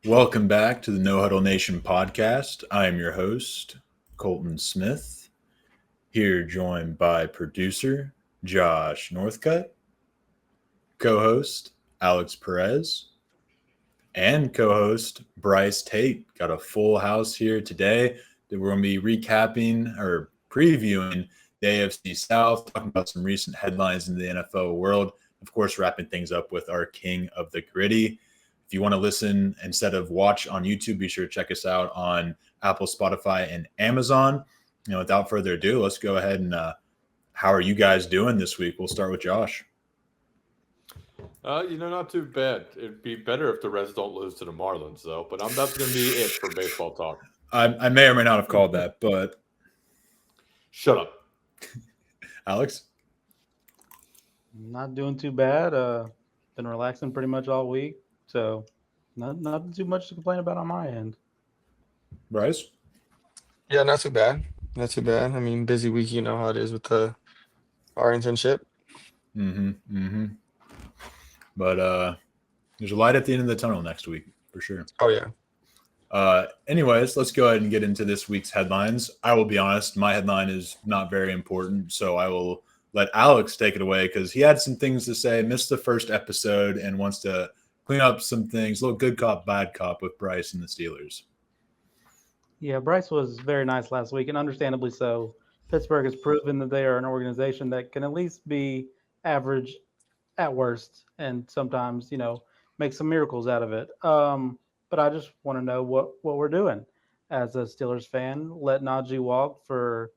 Welcome back to the No Huddle Nation podcast. I am your host, Colton Smith, here joined by producer Josh Northcutt, co host Alex Perez, and co host Bryce Tate. Got a full house here today that we're going to be recapping or previewing the AFC South, talking about some recent headlines in the NFL world. Of course, wrapping things up with our king of the gritty. If you want to listen instead of watch on YouTube, be sure to check us out on Apple, Spotify, and Amazon. Without further ado, let's go ahead and how are you guys doing this week? We'll start with Josh. Not too bad. It'd be better if the Reds don't lose to the Marlins, though. But that's going to be it for baseball talk. I may or may not have called that, but Shut up, Alex. Not doing too bad. Been relaxing pretty much all week, so not too much to complain about on my end. Bryce. Yeah, not too bad. Not too bad. I mean, busy week, you know how it is with our internship. But there's a light at the end of the tunnel next week for sure. Oh yeah. Anyways, let's go ahead and get into this week's headlines. I will be honest, my headline is not very important, so I will let Alex take it away because he had some things to say, missed the first episode, and wants to clean up some things. A little good cop, bad cop with Bryce and the Steelers. Yeah, Bryce was very nice last week, and understandably so. Pittsburgh has proven that they are an organization that can at least be average at worst, and sometimes, make some miracles out of it. But I just want to know what we're doing as a Steelers fan. Let Najee walk for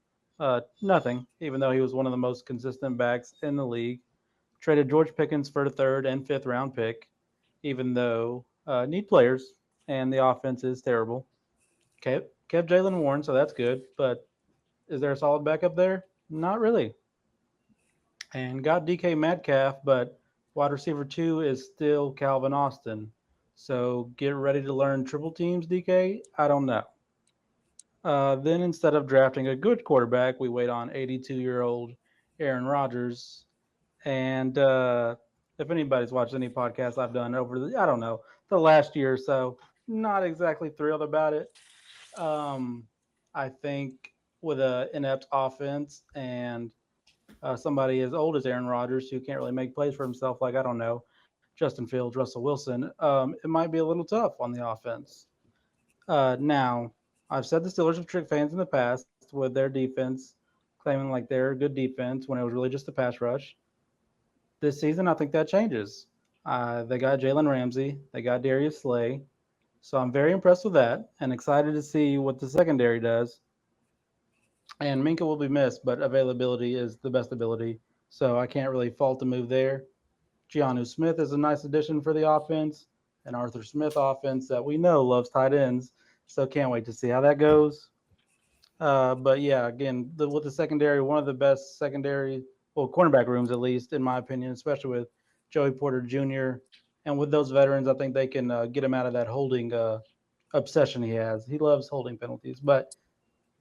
nothing, even though he was one of the most consistent backs in the league. Traded George Pickens for the third and fifth round pick, even though need players and the offense is terrible. Kept Jalen Warren, so that's good. But is there a solid backup there? Not really. And got DK Metcalf, but wide receiver 2 is still Calvin Austin. So get ready to learn triple teams, DK? I don't know. Then instead of drafting a good quarterback, we wait on 82-year-old Aaron Rodgers. And if anybody's watched any podcasts I've done over the last year or so, not exactly thrilled about it. I think with an inept offense and somebody as old as Aaron Rodgers who can't really make plays for himself, like, Justin Fields, Russell Wilson, it might be a little tough on the offense. Now, I've said the Steelers have tricked fans in the past with their defense, claiming like they're a good defense when it was really just a pass rush. This season, I think that changes. They got Jalen Ramsey. They got Darius Slay. So I'm very impressed with that and excited to see what the secondary does. And Minka will be missed, but availability is the best ability. So I can't really fault the move there. Keanu Smith is a nice addition for the offense, an Arthur Smith offense that we know loves tight ends. So can't wait to see how that goes. But yeah, again, with the secondary, one of the best cornerback rooms, at least in my opinion, especially with Joey Porter Jr. And with those veterans, I think they can get him out of that holding obsession he has. He loves holding penalties, but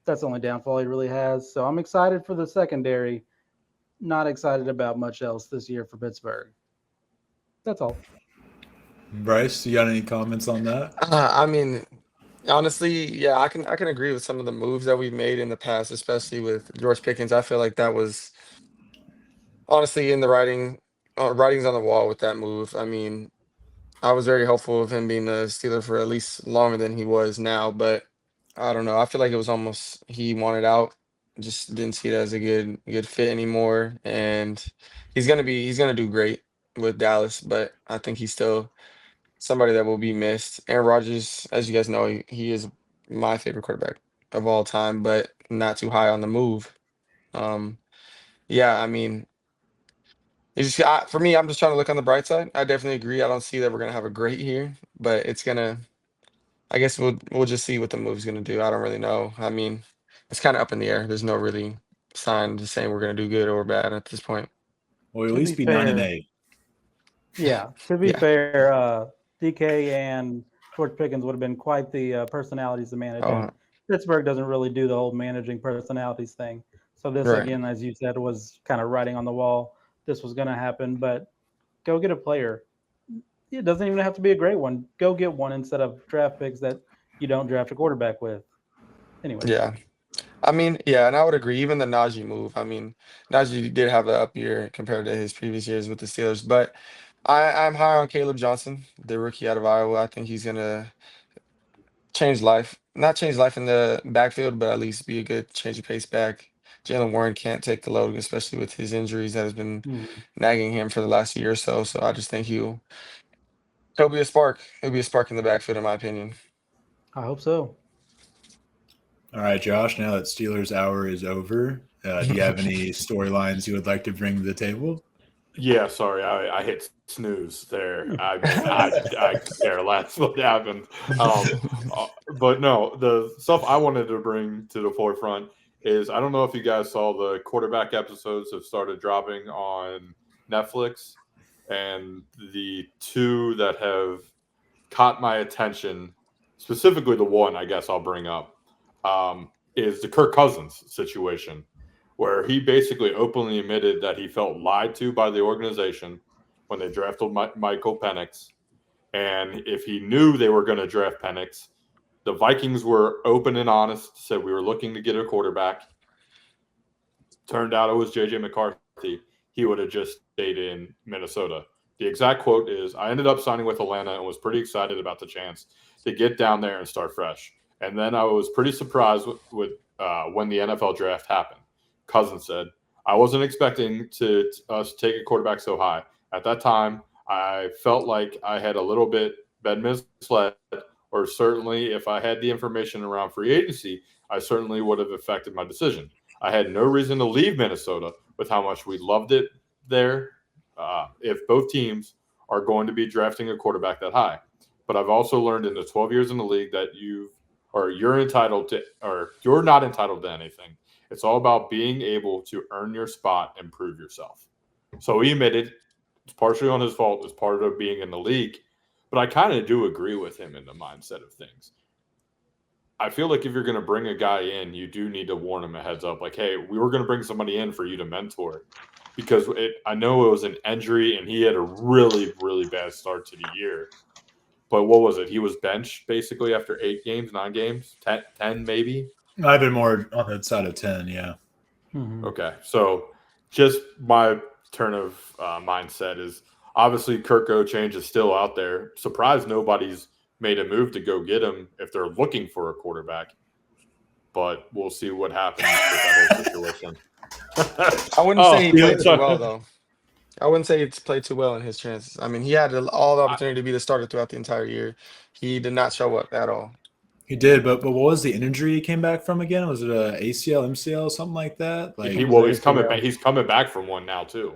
that's the only downfall he really has. So I'm excited for the secondary. Not excited about much else this year for Pittsburgh. That's all. Bryce, you got any comments on that? I mean, honestly, yeah, I can agree with some of the moves that we've made in the past, especially with George Pickens. I feel like that was honestly in the writings on the wall with that move. I mean, I was very hopeful of him being a Steeler for at least longer than he was now, but I don't know. I feel like it was almost he wanted out. Just didn't see it as a good fit anymore. And he's gonna do great with Dallas, but I think he's still somebody that will be missed. Aaron Rodgers, as you guys know, he is my favorite quarterback of all time, but not too high on the move. Um, yeah, I mean, for me, I'm just trying to look on the bright side. I definitely agree. I don't see that we're gonna have a great year, but it's gonna. I guess we'll just see what the move's gonna do. I don't really know. I mean, it's kind of up in the air. There's no really sign to saying we're gonna do good or bad at this point. Well, at To least be be 9-8. fair, yeah. To be Yeah. fair, DK and George Pickens would have been quite the personalities to manage, and Oh, Pittsburgh doesn't really do the whole managing personalities thing. So this, right. again, as you said, was kind of writing on the wall. This was going to happen, but go get a player. it doesn't even have to be a great one. Go get one instead of draft picks that you don't draft a quarterback with. Anyway. Yeah. I mean, yeah, and I would agree. Even the Najee move. I mean, Najee did have an up year compared to his previous years with the Steelers, but I'm high on Caleb Johnson, the rookie out of Iowa. I think he's gonna change life. Not change life in the backfield, but at least be a good change of pace back. Jalen Warren can't take the load, especially with his injuries that has been Mhm. nagging him for the last year or so. So I just think he'll be a spark. He'll be a spark in the backfield, in my opinion. I hope so. All right, Josh, now that Steelers hour is over, do you have any storylines you would like to bring to the table? Yeah, sorry, I hit snooze there. I mean, I care less what happened. But no, the stuff I wanted to bring to the forefront is I don't know if you guys saw the quarterback episodes have started dropping on Netflix, and the two that have caught my attention, specifically the one I guess I'll bring up, is the Kirk Cousins situation, where he basically openly admitted that he felt lied to by the organization when they drafted Michael Penix. And if he knew they were going to draft Penix, the Vikings were open and honest, said we were looking to get a quarterback. Turned out it was J.J. McCarthy. He would have just stayed in Minnesota. The exact quote is, I ended up signing with Atlanta and was pretty excited about the chance to get down there and start fresh. And then I was pretty surprised with when the NFL draft happened. Cousins said, I wasn't expecting us to take a quarterback so high. At that time, I felt like I had a little bit been misled, or certainly if I had the information around free agency, I certainly would have affected my decision. I had no reason to leave Minnesota with how much we loved it there if both teams are going to be drafting a quarterback that high. But I've also learned in the 12 years in the league that you're entitled to, or you're not entitled to anything. It's all about being able to earn your spot and prove yourself. So he admitted it's partially on his fault as part of being in the league, but I kind of do agree with him in the mindset of things. I feel like if you're going to bring a guy in, you do need to warn him a heads up. Like, hey, we were going to bring somebody in for you to mentor, because I know it was an injury and he had a really, really bad start to the year. But what was it? He was benched basically after 8 games, 9 games, 10 maybe. I've been more on the side of 10, yeah. Mhm. Okay, so just my turn of mindset is obviously Kirk Change is still out there. Surprised nobody's made a move to go get him if they're looking for a quarterback. But we'll see what happens with that whole situation. I wouldn't say he played too well, though. I wouldn't say it's played too well in his chances. I mean, he had all the opportunity to be the starter throughout the entire year. He did not show up at all. He did, but what was the injury he came back from again? Was it a ACL, MCL, something like that? Like, he's coming back. He's coming back from one now too.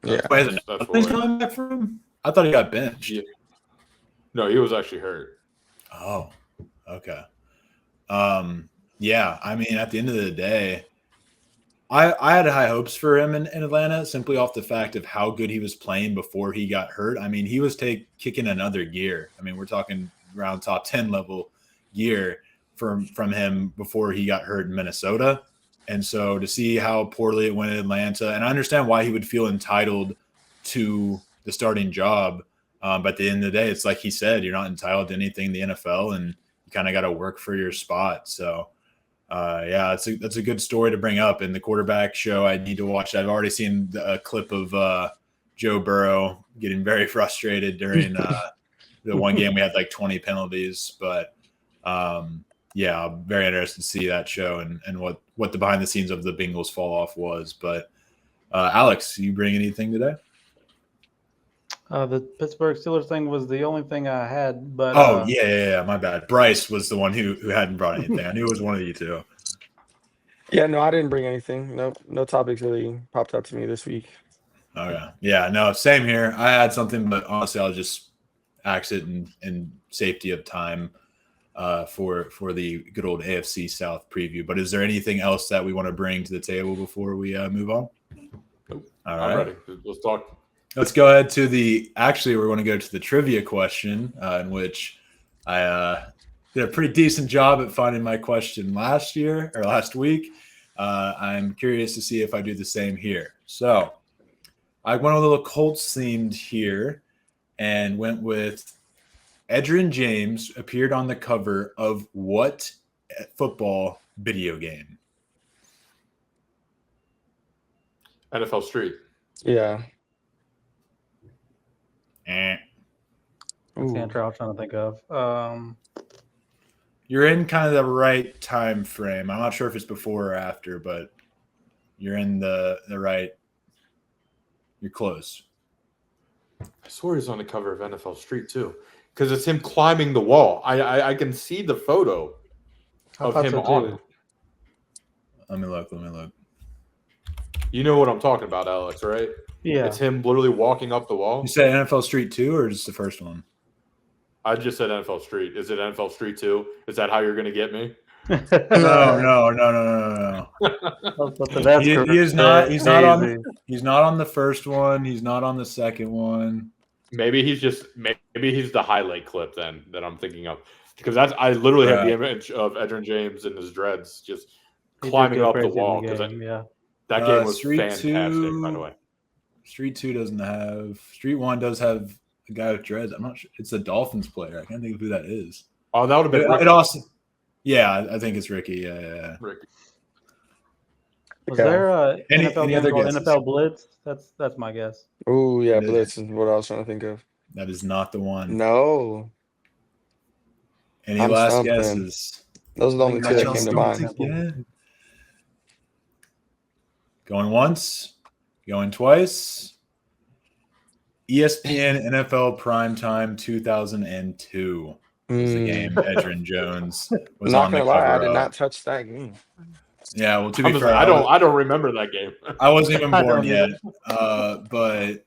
Yeah. Wait, nothing's coming back from him? I thought he got benched. Yeah. No, he was actually hurt. Oh, okay. Yeah, I mean, at the end of the day, I had high hopes for him in Atlanta simply off the fact of how good he was playing before he got hurt. I mean, he was kicking another gear. I mean, we're talking around top 10 level gear from him before he got hurt in Minnesota. And so to see how poorly it went in Atlanta, and I understand why he would feel entitled to the starting job. But at the end of the day, it's like he said, you're not entitled to anything in the NFL, and you kind of got to work for your spot. So, yeah, that's a good story to bring up. In the quarterback show, I need to watch. I've already seen a clip of Joe Burrow getting very frustrated during the one game we had like 20 penalties. But yeah, I'm very interested to see that show and what the behind the scenes of the Bengals fall off was. But Alex, you bring anything today? The Pittsburgh Steelers thing was the only thing I had, but yeah, my bad. Bryce was the one who hadn't brought anything. I knew it was one of you two. Yeah, no, I didn't bring anything. No topics really popped out to me this week. Okay. Yeah, no, same here. I had something, but honestly, I'll just axe it in safety of time for the good old AFC South preview. But is there anything else that we want to bring to the table before we move on? Nope. All I'm right. ready. Let's talk. Let's go ahead to we're going to go to the trivia question, in which I did a pretty decent job at finding my question last week. I'm curious to see if I do the same here. So I went a little Colts themed here, and went with Edgerrin James appeared on the cover of what football video game? NFL Street. Yeah. That's the answer I was trying to think of. You're in kind of the right time frame. I'm not sure if it's before or after, but you're in the right. You're close. I swear he's on the cover of NFL Street too, because it's him climbing the wall. I can see the photo I of thought him so, on too. it. Let me look. You know what I'm talking about, Alex, right? Yeah. It's him literally walking up the wall. You said NFL Street 2 or just the first one? I just said NFL Street. Is it NFL Street 2? Is that how you're going to get me? No. That's He is not. He's not crazy. on. He's not on the first one. He's not on the second one. Maybe he's the highlight clip then that I'm thinking of, because I literally have the image of Edgerrin James in his dreads just climbing up the wall, because that game was fantastic, by the way. Street 2 doesn't have. Street 1 does have a guy with dreads. I'm not sure. It's a Dolphins player. I can't think of who that is. Oh, that would have been Ricky. It also. Yeah, I think it's Ricky. Yeah. Ricky. Was there a Any NFL other game called guesses? NFL Blitz? That's my guess. Oh yeah, Blitz is what I was trying to think of. That is not the one. No. Any I'm last stumped, guesses? Those are the only two that Y'all came to stumped mind. again. Going once, going twice. ESPN NFL Primetime 2002 was the game. Edgerrin Jones was Not on the gonna lie, I cover did of. not touch that game. Yeah, well, to be fair, I don't remember that game. I wasn't even I born don't yet. But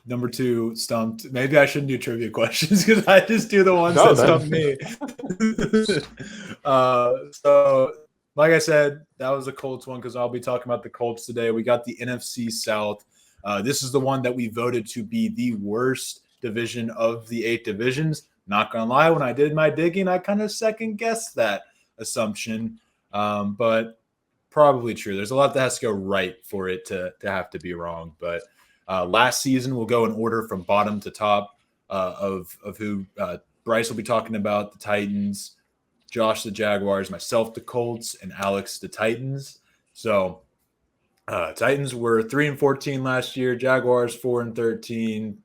number 2 stumped. Maybe I shouldn't do trivia questions because I just do the ones that stump me. So, like I said, that was the Colts one because I'll be talking about the Colts today. We got the NFC South. This is the one that we voted to be the worst division of the 8 divisions. Not gonna lie, when I did my digging, I kind of second guessed that assumption. But probably true. There's a lot that has to go right for it to have to be wrong. But last season, we'll go in order from bottom to top of who Bryce will be talking about: the Titans, Josh the Jaguars, myself the Colts, and Alex the Titans. So Titans were 3-14 last year. Jaguars 4-13.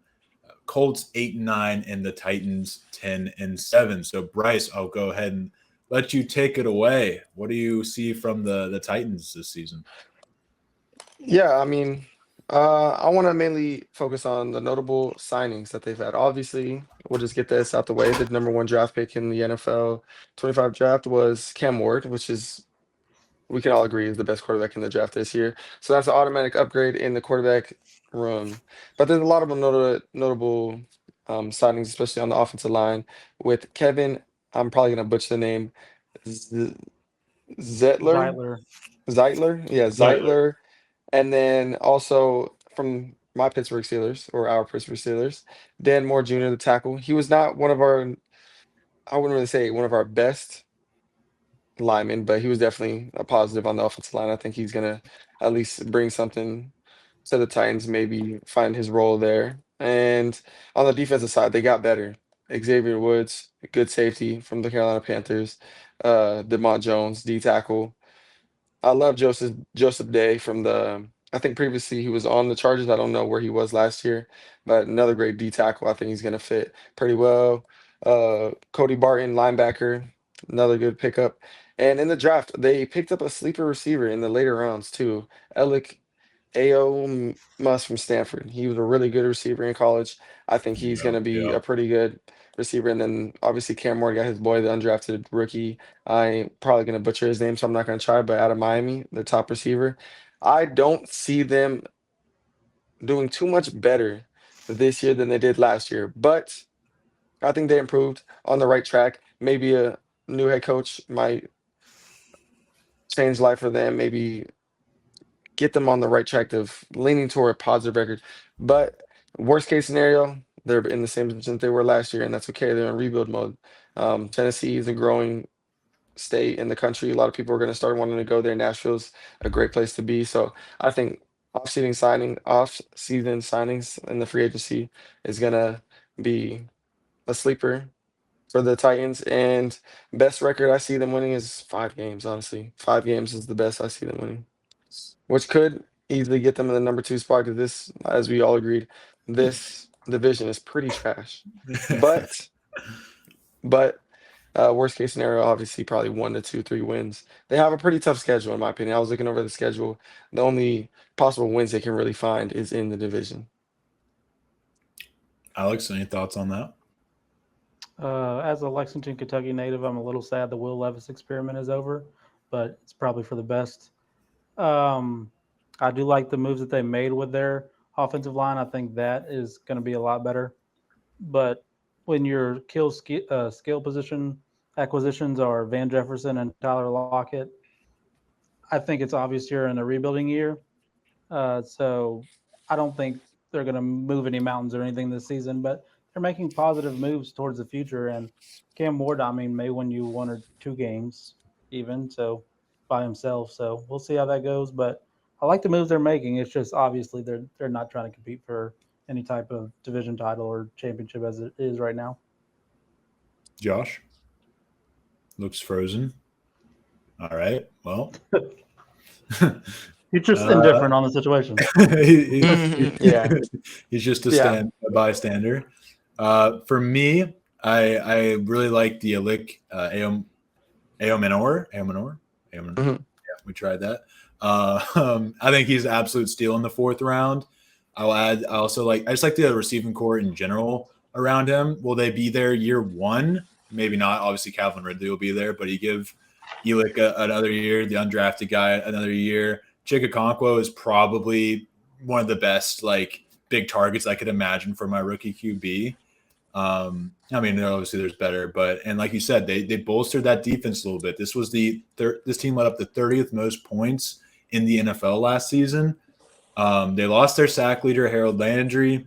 Colts 8-9, and the Titans 10-7. So Bryce, I'll go ahead and let you take it away. What do you see from the Titans this season? Yeah, I mean, I want to mainly focus on the notable signings that they've had. Obviously, we'll just get this out the way. The number 1 draft pick in the NFL 25 draft was Cam Ward, which is, we can all agree, is the best quarterback in the draft this year. So that's an automatic upgrade in the quarterback room. But there's a lot of notable signings, especially on the offensive line with Kevin. I'm probably going to butcher the name. Zeitler. Yeah, Zeitler. And then also from my Pittsburgh Steelers, or our Pittsburgh Steelers, Dan Moore Jr., the tackle. He was not one of our, I wouldn't really say one of our best linemen, but he was definitely a positive on the offensive line. I think he's going to at least bring something to the Titans, maybe find his role there. And on the defensive side, they got better. Xavier Woods, good safety from the Carolina Panthers. DeMont Jones, D tackle. I love Joseph Day from the. I think previously he was on the Chargers. I don't know where he was last year, but another great D tackle. I think he's going to fit pretty well. Cody Barton, linebacker, another good pickup. And in the draft, they picked up a sleeper receiver in the later rounds too. Alec Amos from Stanford. He was a really good receiver in college. I think he's going to be a pretty good receiver. And then obviously Cam Moore got his boy, the undrafted rookie. I'm probably going to butcher his name, so I'm not going to try, but out of Miami, the top receiver. I don't see them doing too much better this year than they did last year, but I think they improved on the right track. Maybe a new head coach might change life for them, maybe get them on the right track of leaning toward a positive record. But worst case scenario, they're in the same position they were last year, and that's okay. They're in rebuild mode. Tennessee is a growing state in the country. A lot of people are going to start wanting to go there. Nashville's a great place to be. So I think off-season signings in the free agency is gonna be a sleeper for the Titans. And best record I see them winning is 5 games. Honestly, 5 games is the best I see them winning, which could easily get them in the number 2 spot because this, as we all agreed, this division is pretty trash. But but worst case scenario, obviously, probably 1 to 2, 3 wins. They have a pretty tough schedule, in my opinion. I was looking over the schedule. The only possible wins they can really find is in the division. Alex, any thoughts on that? As a Lexington, Kentucky native, I'm a little sad the Will Levis experiment is over, but it's probably for the best. I do like the moves that they made with their offensive line. I think that is going to be a lot better. But when your skill position acquisitions are Van Jefferson and Tyler Lockett, I think it's obvious you're in a rebuilding year. So I don't think they're going to move any mountains or anything this season, but they're making positive moves towards the future. And Cam Ward, I mean, may win you 1 or 2 games even, so by himself. So we'll see how that goes. But I like the moves they're making. It's just obviously they're not trying to compete for any type of division title or championship as it is right now. Josh? Looks frozen. All right. Well. You're just indifferent on the situation. Yeah. He's just a bystander. For me, I really like the Alik Aomenor. Yeah, we tried that. I think he's an absolute steal in the 4th round. I just like the receiving core in general around him. Will they be there year 1? Maybe not. Obviously, Calvin Ridley will be there, but you give Alik another year, the undrafted guy another year. Chikakonkwo is probably one of the best big targets I could imagine for my rookie QB. I mean, obviously there's better, and like you said, they bolstered that defense a little bit. This was this team let up the 30th most points in the NFL last season. They lost their sack leader, Harold Landry.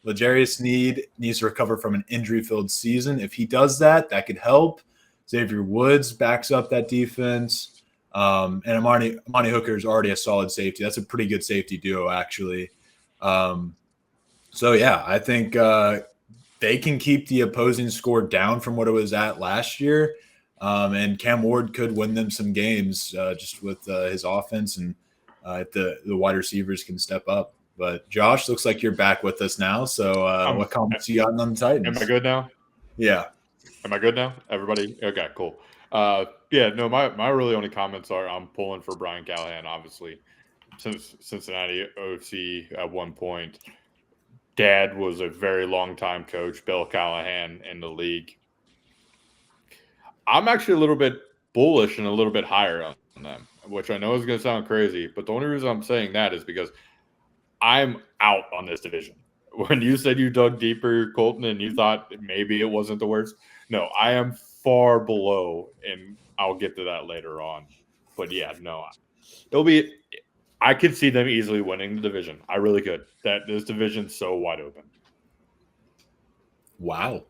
L'Jarius Sneed needs to recover from an injury-filled season. If he does that, that could help. Xavier Woods backs up that defense. And Amani Hooker is already a solid safety. That's a pretty good safety duo, actually. So, yeah, I think they can keep the opposing score down from what it was at last year. And Cam Ward could win them some games just with his offense, and if the wide receivers can step up. But Josh, looks like you're back with us now. So what comments you got on the Titans? Am I good now? Yeah. Am I good now? Everybody? Okay, cool. My really only comments are I'm pulling for Brian Callahan, obviously. Since Cincinnati OC at one point, Dad was a very long time coach, Bill Callahan, in the league. I'm actually a little bit bullish and a little bit higher on them, which I know is going to sound crazy, but the only reason I'm saying that is because I'm out on this division. When you said you dug deeper, Colton, and you thought maybe it wasn't the worst, no, I am far below, and I'll get to that later on. But yeah, no, I could see them easily winning the division. I really could. That this division's so wide open. Wow.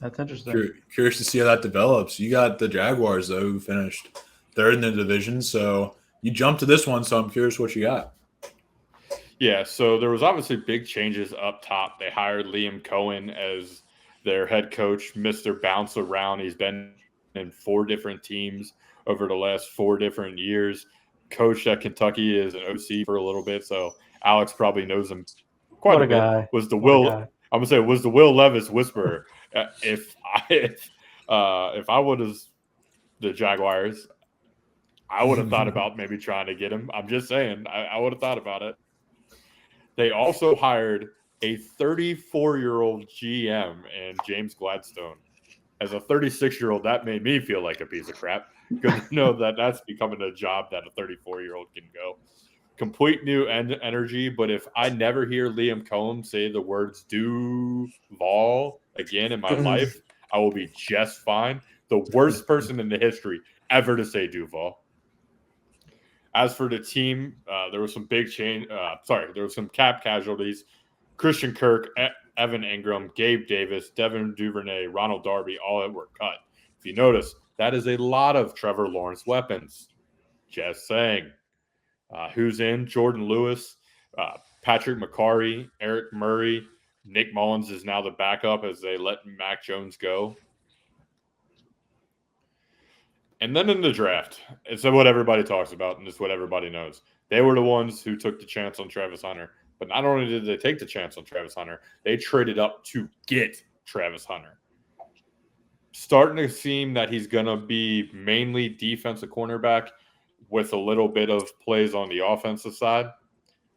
That's interesting. Curious to see how that develops. You got the Jaguars, though, who finished 3rd in the division. So you jumped to this one, so I'm curious what you got. Yeah, so there was obviously big changes up top. They hired Liam Cohen as their head coach, Mr. Bounce Around. He's been in 4 different teams over the last 4 different years. Coached at Kentucky as an OC for a little bit, so Alex probably knows him quite a bit. Guy. Was the Will? I'm gonna say was the Will Levis whisperer. If I was the Jaguars, I would have thought about maybe trying to get him. I'm just saying, I would have thought about it. They also hired a 34-year-old GM and James Gladstone. As a 36-year-old, that made me feel like a piece of crap because you know that's becoming a job that a 34-year-old can go. Complete new energy, but if I never hear Liam Cohen say the words Duval again in my life, I will be just fine. The worst person in the history ever to say Duval. As for the team, there was some big change. There was some cap casualties. Christian Kirk, Evan Ingram, Gabe Davis, Devin Duvernay, Ronald Darby, all were cut. If you notice, that is a lot of Trevor Lawrence weapons. Just saying. Who's in? Jordan Lewis Patrick McCarry, Eric Murray, Nick Mullins is now the backup as they let Mac Jones go. And then in the draft, it's what everybody talks about, and it's what everybody knows. They were the ones who took the chance on Travis Hunter. But not only did they take the chance on Travis Hunter, they traded up to get Travis Hunter. Starting to seem that he's going to be mainly defensive cornerback with a little bit of plays on the offensive side.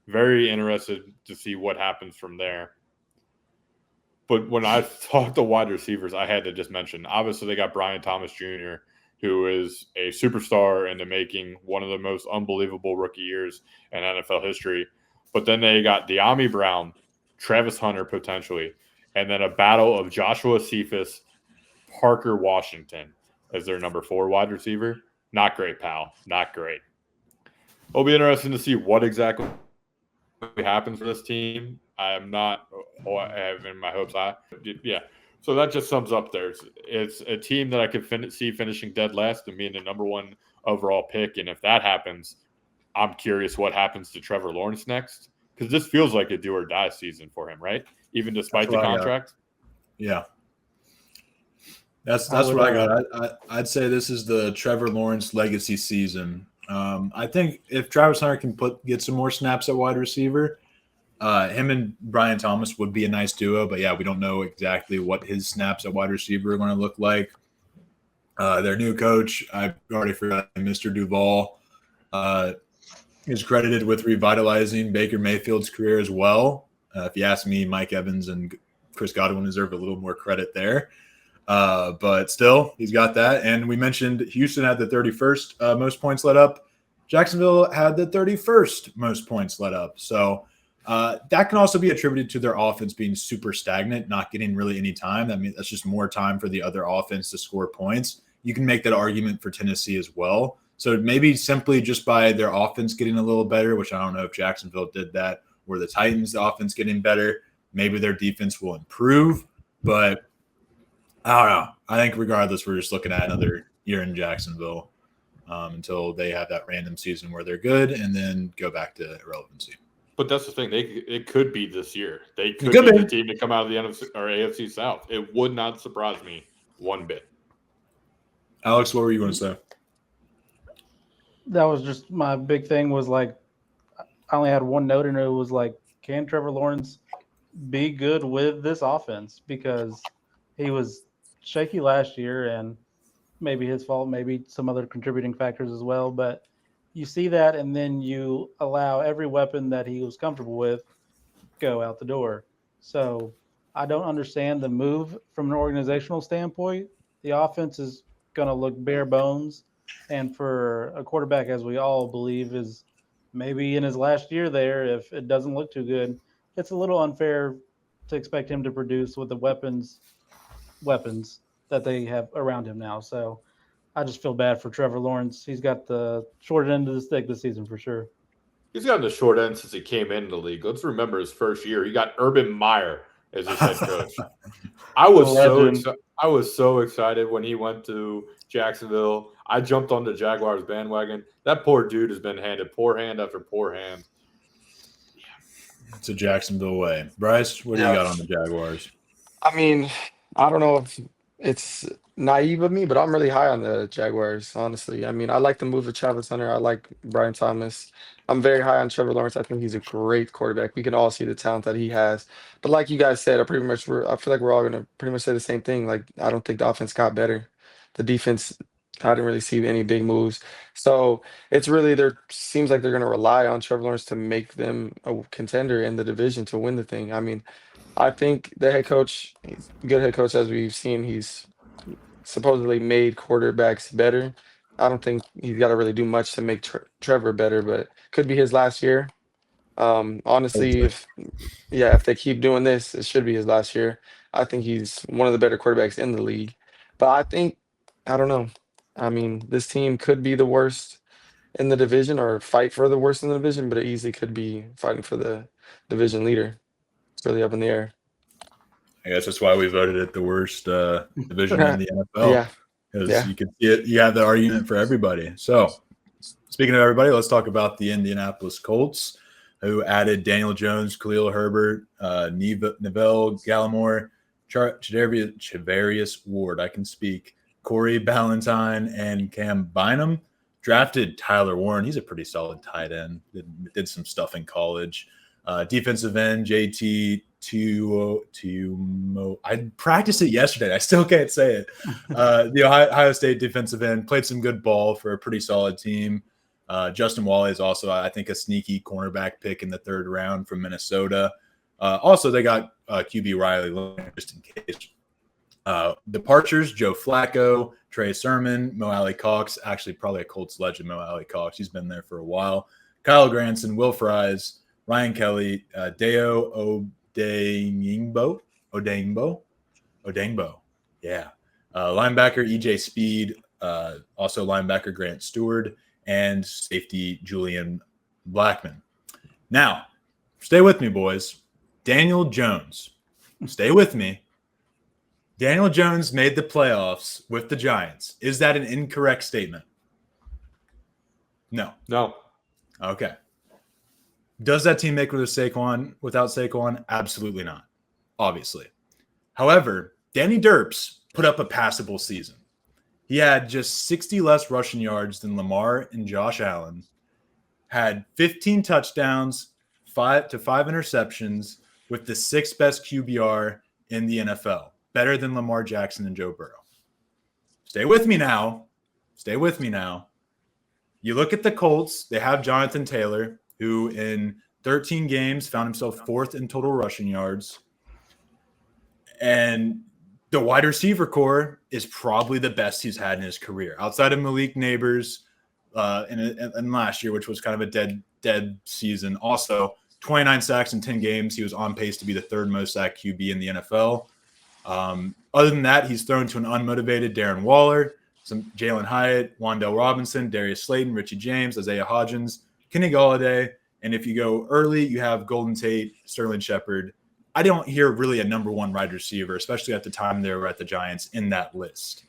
Very interested to see what happens from there. But when I talked to wide receivers, I had to just mention, obviously they got Brian Thomas Jr., who is a superstar in the making, one of the most unbelievable rookie years in NFL history. But then they got De'Ami Brown, Travis Hunter potentially, and then a battle of Joshua Cephas, Parker Washington as their number 4 wide receiver. Not great, pal. Not great. It'll be interesting to see what exactly happens for this team. I am not having my hopes high. Yeah. So that just sums up there. It's a team that I could see finishing dead last and being the number 1 overall pick. And if that happens, I'm curious what happens to Trevor Lawrence next, because this feels like a do or die season for him, right? Even despite the contract. Yeah. That's what I got. I'd say this is the Trevor Lawrence legacy season. I think if Travis Hunter can get some more snaps at wide receiver, him and Brian Thomas would be a nice duo. But yeah, we don't know exactly what his snaps at wide receiver are going to look like. Their new coach, I've already forgot, Mr. Duval, is credited with revitalizing Baker Mayfield's career as well. If you ask me, Mike Evans and Chris Godwin deserve a little more credit there. But still, he's got that. And we mentioned Houston had the 31st most points let up. Jacksonville had the 31st most points let up. So that can also be attributed to their offense being super stagnant, not getting really any time. I mean, that's just more time for the other offense to score points. You can make that argument for Tennessee as well. So maybe simply just by their offense getting a little better, which I don't know if Jacksonville did that, or the Titans' offense getting better, maybe their defense will improve. But I don't know. I think regardless, we're just looking at another year in Jacksonville until they have that random season where they're good and then go back to irrelevancy. But that's the thing. It could be this year. They could be the team to come out of the NFC or AFC South. It would not surprise me one bit. Alex, what were you going to say? That was just my big thing was like, I only had one note and it was like, can Trevor Lawrence be good with this offense? Because he was shaky last year and maybe his fault, maybe some other contributing factors as well. But you see that, and then you allow every weapon that he was comfortable with go out the door. So I don't understand the move from an organizational standpoint. The offense is going to look bare bones. And for a quarterback, as we all believe, is maybe in his last year there, if it doesn't look too good, it's a little unfair to expect him to produce with the weapons that they have around him now. So I just feel bad for Trevor Lawrence. He's got the short end of the stick this season for sure. He's gotten the short end since he came into the league. Let's remember his first year. He got Urban Meyer as his head coach. I was so excited when he went to Jacksonville. I jumped on the Jaguars bandwagon. That poor dude has been handed poor hand after poor hand. It's a Jacksonville way. Bryce, what do you got on the Jaguars? I mean, I don't know if it's naive of me, but I'm really high on the Jaguars, honestly. I mean, I like the move of Travis Hunter. I like Brian Thomas. I'm very high on Trevor Lawrence. I think he's a great quarterback. We can all see the talent that he has. But like you guys said, I feel like we're all going to pretty much say the same thing. Like, I don't think the offense got better. The defense, I didn't really see any big moves. So it's really, seems like they're going to rely on Trevor Lawrence to make them a contender in the division to win the thing. I mean, I think the head coach, he's a good head coach, as we've seen. He's supposedly made quarterbacks better. I don't think he's got to really do much to make Trevor better, but could be his last year. Honestly, if they keep doing this, it should be his last year. I think he's one of the better quarterbacks in the league. But I don't know. I mean, this team could be the worst in the division or fight for the worst in the division, but it easily could be fighting for the division leader. It's really up in the air. I guess that's why we voted it the worst division in the NFL. Yeah. Because you can see it, you have the argument for everybody. So, speaking of everybody, let's talk about the Indianapolis Colts. who added Daniel Jones, Khalil Herbert, Neville Gallimore, Charvarius Ward. I can speak. Corey Ballantyne and Cam Bynum. Drafted Tyler Warren. He's a pretty solid tight end. Did some stuff in college. Defensive end, JT Tumo. I practiced it yesterday. I still can't say it. The Ohio State defensive end played some good ball for a pretty solid team. Justin Wally is also, I think, a sneaky cornerback pick in the 3rd round from Minnesota. Also, they got QB Riley just in case. Departures, Joe Flacco, Trey Sermon, Mo Alley Cox, actually probably a Colts legend, Mo Alley Cox. He's been there for a while. Kyle Granson, Will Fries, Ryan Kelly, Deo Odeyingbo. Yeah. Linebacker, EJ Speed, also linebacker Grant Stewart, and safety Julian Blackman. Now, stay with me, boys. Daniel Jones. Stay with me. Daniel Jones made the playoffs with the Giants. Is that an incorrect statement? No. No. Okay. Does that team make it without Saquon? Absolutely not. Obviously. However, Danny Derps put up a passable season. He had just 60 less rushing yards than Lamar and Josh Allen, had 15 touchdowns, 5 interceptions, with the 6th best QBR in the NFL, better than Lamar Jackson and Joe Burrow. Stay with me now. You look at the Colts, they have Jonathan Taylor, who in 13 games found himself 4th in total rushing yards. And the wide receiver core is probably the best he's had in his career, outside of Malik Neighbors in last year, which was kind of a dead season. Also, 29 sacks in 10 games. He was on pace to be the 3rd most sacked QB in the NFL. Other than that, he's thrown to an unmotivated Darren Waller, some Jalen Hyatt, Wan'Dale Robinson, Darius Slayton, Richie James, Isaiah Hodgins, Kenny Golladay. And if you go early, you have Golden Tate, Sterling Shepard. I don't hear really a number 1 wide receiver, especially at the time they were at the Giants, in that list.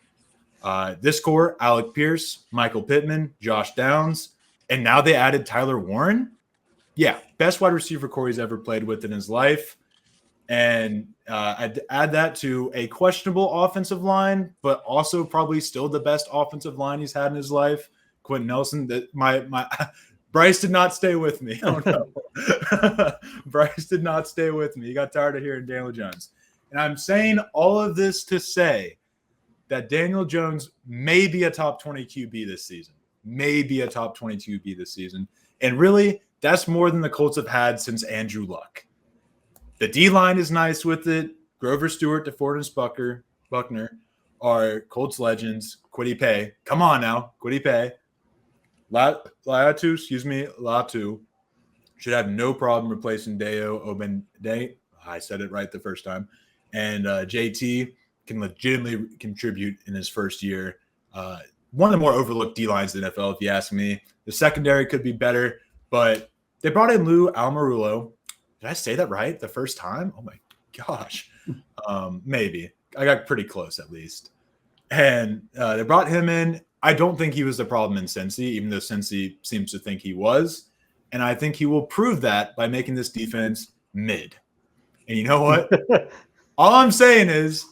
This core, Alec Pierce, Michael Pittman, Josh Downs, and now they added Tyler Warren. Yeah, best wide receiver core he's ever played with in his life. And I'd add that to a questionable offensive line, but also probably still the best offensive line he's had in his life. Quentin Nelson, my Bryce did not stay with me. Oh, no. Bryce did not stay with me. He got tired of hearing Daniel Jones. And I'm saying all of this to say that Daniel Jones may be a top 20 QB this season. And really, that's more than the Colts have had since Andrew Luck. The D-line is nice with it. Grover Stewart, DeForest Buckner are Colts legends. Kwity Paye. Come on now. Kwity Paye. Latu should have no problem replacing Deo Obende. I said it right the first time. And JT can legitimately contribute in his first year. One of the more overlooked D-lines in the NFL, if you ask me. The secondary could be better, but they brought in Lou Almirola. Did I say that right the first time? Oh, my gosh. Maybe. I got pretty close, at least. And they brought him in. I don't think he was the problem in Cincy, even though Cincy seems to think he was. And I think he will prove that by making this defense mid. And you know what? All I'm saying is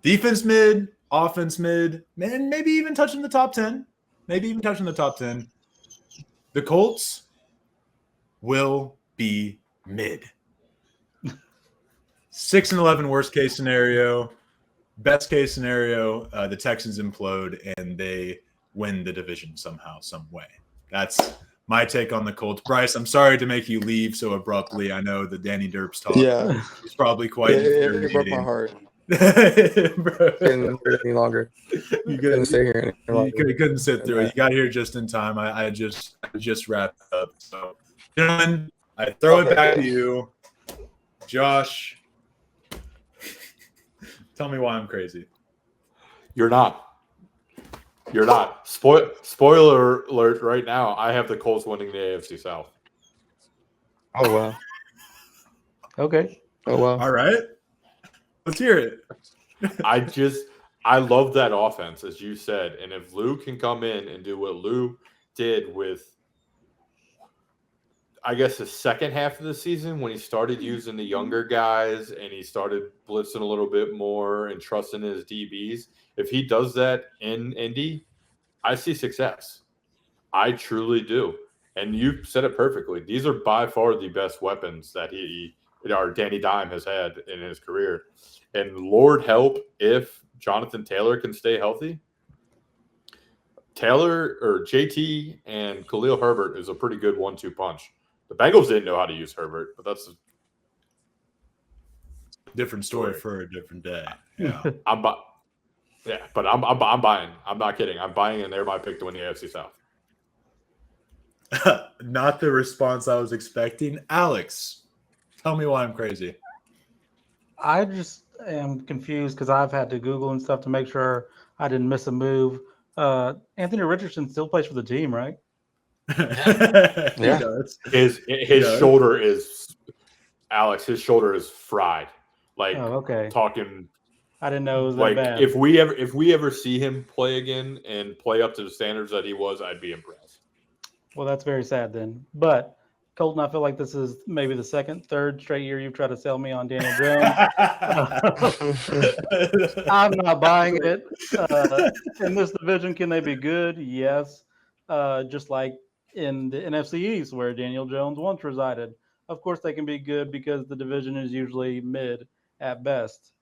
defense mid, offense mid, and maybe even touching the top 10. The Colts will be mid. 6-11 worst case scenario. Best case scenario, the Texans implode and they win the division somehow, some way. That's my take on the Colts. Bryce, I'm sorry to make you leave so abruptly. I know the Danny Derps talk is probably quite it broke my heart. Bro. Couldn't hear it any longer. You Couldn't stay here any longer. You couldn't sit through it. You got here just in time. I just wrapped up. So, gentlemen, I throw it back to you. Josh, tell me why I'm crazy. You're not. Spoiler alert right now. I have the Colts winning the AFC South. Oh, wow. Okay. Oh, wow. All right. Let's hear it. I love that offense, as you said. And if Lou can come in and do what Lou did with I guess, the second half of the season when he started using the younger guys and he started blitzing a little bit more and trusting his DBs. If he does that in Indy, I see success. I truly do. And you said it perfectly. These are by far the best weapons that Danny Dime has had in his career. And Lord help if Jonathan Taylor can stay healthy. Taylor or JT and Khalil Herbert is a pretty good 1-2 punch. The Bengals didn't know how to use Herbert, but that's a different story for a different day. Yeah. but I'm buying. I'm not kidding. I'm buying, and they're my pick to win the AFC South. Not the response I was expecting. Alex, tell me why I'm crazy. I just am confused because I've had to Google and stuff to make sure I didn't miss a move. Anthony Richardson still plays for the team, right? Yeah. He does. His shoulder is Alex. His shoulder is fried. Like, okay. Talking. I didn't know it was like that bad. if we ever see him play again and play up to the standards that he was, I'd be impressed. Well, that's very sad then. But Colton, I feel like this is maybe the third straight year you've tried to sell me on Daniel Jones. I'm not buying it. In this division, can they be good? Yes. Just like in the NFC East, where Daniel Jones once resided. Of course, they can be good because the division is usually mid at best.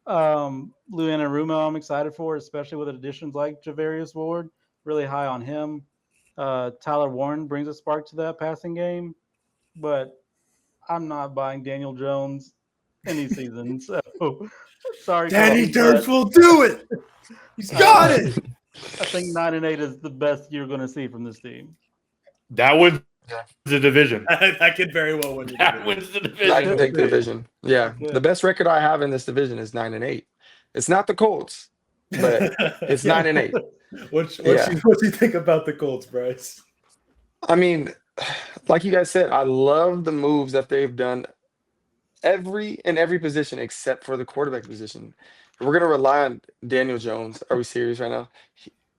Lou Anarumo, I'm excited for, especially with additions like Javarius Ward. Really high on him. Tyler Warren brings a spark to that passing game, but I'm not buying Daniel Jones any season. So sorry, Danny Colton, Dirks will do it. He's got it. I think 9-8 is the best you're going to see from this team. That wins the division. That could very well win. That wins the division. I can take the division. Yeah, the best record I have in this division is 9-8. It's not the Colts, but it's 9-8. What do you think about the Colts, Bryce? I mean, like you guys said, I love the moves that they've done every position except for the quarterback position. We're going to rely on Daniel Jones. Are we serious right now?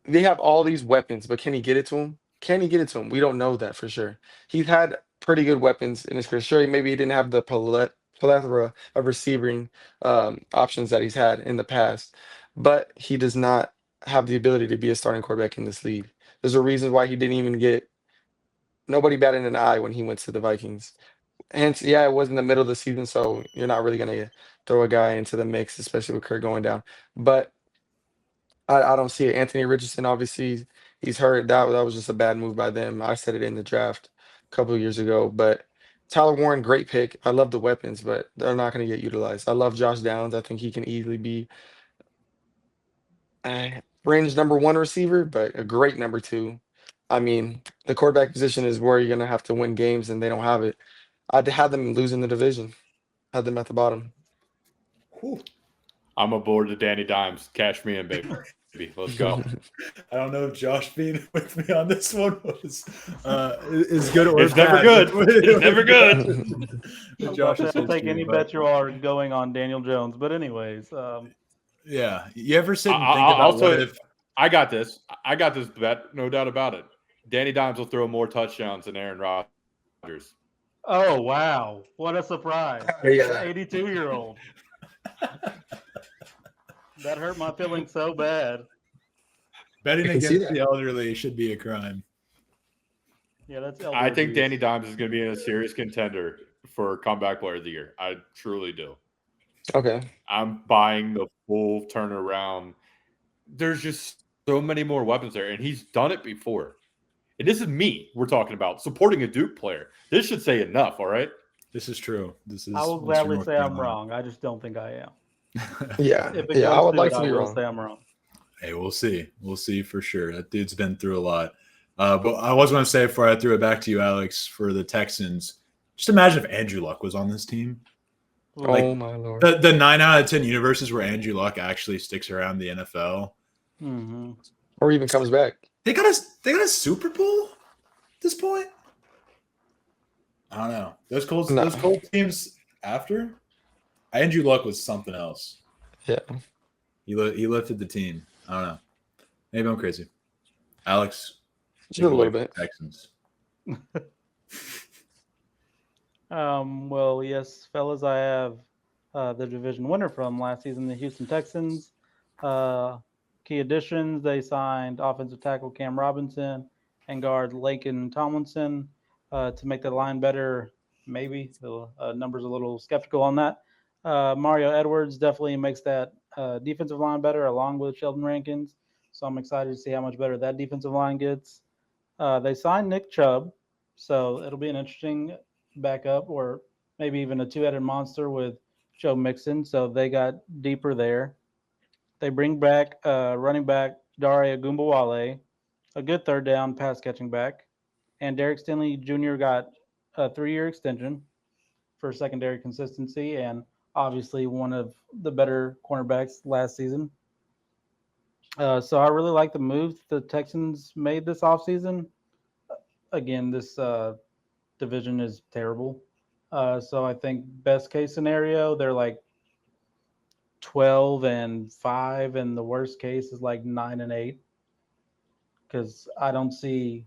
They have all these weapons, but can he get it to him? Can he get it to him? We don't know that for sure. He's had pretty good weapons in his career. Sure, maybe he didn't have the plethora of receiving options that he's had in the past, but he does not have the ability to be a starting quarterback in this league. There's a reason why he didn't even get nobody batted an eye when he went to the Vikings. Hence, yeah, it was in the middle of the season, so you're not really going to throw a guy into the mix, especially with Kirk going down. But I don't see it. Anthony Richardson, obviously, he's hurt. That was just a bad move by them. I said it in the draft a couple of years ago. But Tyler Warren, great pick. I love the weapons, but they're not going to get utilized. I love Josh Downs. I think he can easily be a fringe number one receiver, but a great number two. I mean, the quarterback position is where you're going to have to win games, and they don't have it. I'd have them losing the division. Had them at the bottom. Whew. I'm aboard the Danny Dimes. Cash me in, baby. Let's go. I don't know if Josh being with me on this one is good or It's bad. never good. It's never good. Josh is I'll take any but- bet you are going on Daniel Jones. But anyways, yeah. You ever sit and think I'll about tell what you, if I got this. I got this bet, no doubt about it. Danny Dimes will throw more touchdowns than Aaron Rodgers. oh wow, what a surprise! Yeah. 82-year-old. That hurt my feelings so bad. betting I can see against that. the elderly should be a crime? Yeah, that's. I think abuse. Danny Dimes is going to be a serious contender for comeback player of the year. I truly do. Okay. I'm buying the full turnaround. There's just so many more weapons there, and he's done it before. And this is me we're talking about, supporting a Duke player. This should say enough, all right? This is true. This is. I will Mr. gladly North say I'm Carolina. wrong. I just don't think I am. Yeah. If it Yeah. I goes would to like it, to I be will wrong. say I'm wrong. Hey, we'll see. We'll see for sure. That dude's been through a lot. But I was going to say before I threw it back to you, Alex, for the Texans, just imagine if Andrew Luck was on this team. Like, Oh my lord. The 9 out of 10 universes where Andrew Luck actually sticks around the NFL. Mm-hmm. Or even comes back. They got a Super Bowl at this point. I don't know. Those Colts teams after Andrew Luck was something else. Yeah. He lifted the team. I don't know. Maybe I'm crazy. Alex, Just a little bit. Texans. Well, yes, fellas, I have the division winner from last season, the Houston Texans. Uh, Key additions: they signed offensive tackle Cam Robinson and guard Laken Tomlinson to make the line better. Maybe the numbers a little skeptical on that. Mario Edwards definitely makes that defensive line better, along with Sheldon Rankins. So I'm excited to see how much better that defensive line gets. They signed Nick Chubb, so it'll be an interesting backup, or maybe even a two-headed monster with Joe Mixon. So they got deeper there. They bring back running back Dare Agumbawale, a good third down pass catching back, and Derek Stinley Jr. got a 3-year extension for secondary consistency, and obviously one of the better cornerbacks last season. So I really like the move the Texans made this offseason. Again, this division is terrible. So I think best case scenario, they're like 12-5, and the worst case is like 9-8. Because I don't see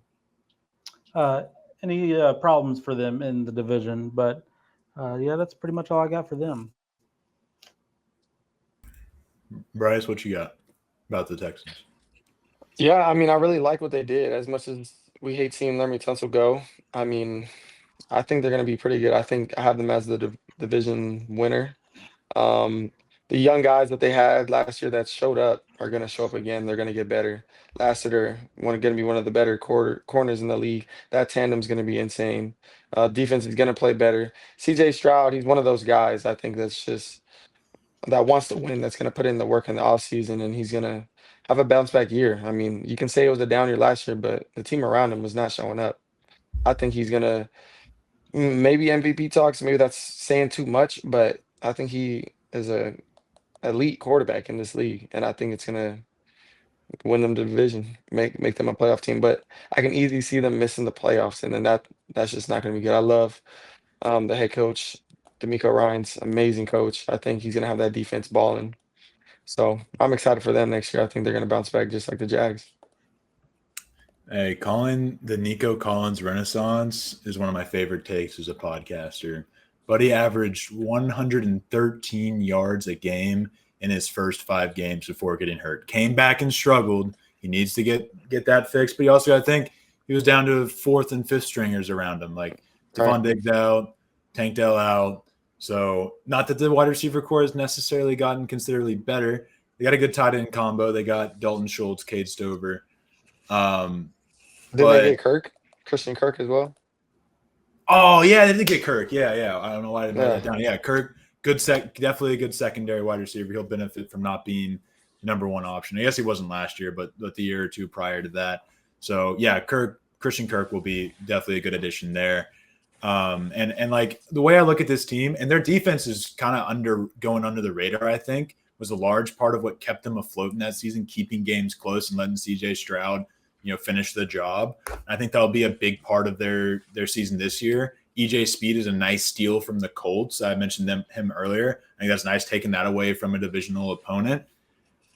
uh, any problems for them in the division. But yeah, that's pretty much all I got for them. Bryce, what you got about the Texans? Yeah, I mean, I really like what they did. As much as we hate seeing Laremy Tunsil go, I mean, I think they're going to be pretty good. I think I have them as the division winner. Um, the young guys that they had last year that showed up are going to show up again. They're going to get better. Last year, they're going to be one of the better corners in the league. That tandem's going to be insane. Defense is going to play better. CJ Stroud, he's one of those guys I think that's just that wants to win, that's going to put in the work in the offseason, and he's going to have a bounce back year. I mean, you can say it was a down year last year, but the team around him was not showing up. I think he's going to maybe MVP talks. Maybe that's saying too much, but I think he is a elite quarterback in this league, and I think it's going to win them the division, make them a playoff team. But I can easily see them missing the playoffs, and then that's just not going to be good. I love the head coach, D'Amico Ryan's amazing coach. I think he's going to have that defense balling. So I'm excited for them next year. I think they're going to bounce back just like the Jags. Hey, calling the Nico Collins Renaissance is one of my favorite takes as a podcaster. But he averaged 113 yards a game in his first 5 games before getting hurt. Came back and struggled. He needs to get that fixed, but he also got to think he was down to fourth and fifth stringers around him, like Stephon Diggs out, Tank Dell out. So not that the wide receiver core has necessarily gotten considerably better. They got a good tight end combo. They got Dalton Schultz, Cade Stover. Didn't they get Christian Kirk as well? Oh yeah, they did get Kirk. Yeah. I don't know why I didn't write Yeah. that down. Yeah, Kirk, definitely a good secondary wide receiver. He'll benefit from not being the number one option. I guess he wasn't last year, but the year or two prior to that. So yeah, Christian Kirk will be definitely a good addition there. And like the way I look at this team, and their defense is kind of going under the radar, I think, was a large part of what kept them afloat in that season, keeping games close and letting CJ Stroud, finish the job. I think that'll be a big part of their season this year. EJ Speed is a nice steal from the Colts. I mentioned him earlier. I think that's nice taking that away from a divisional opponent.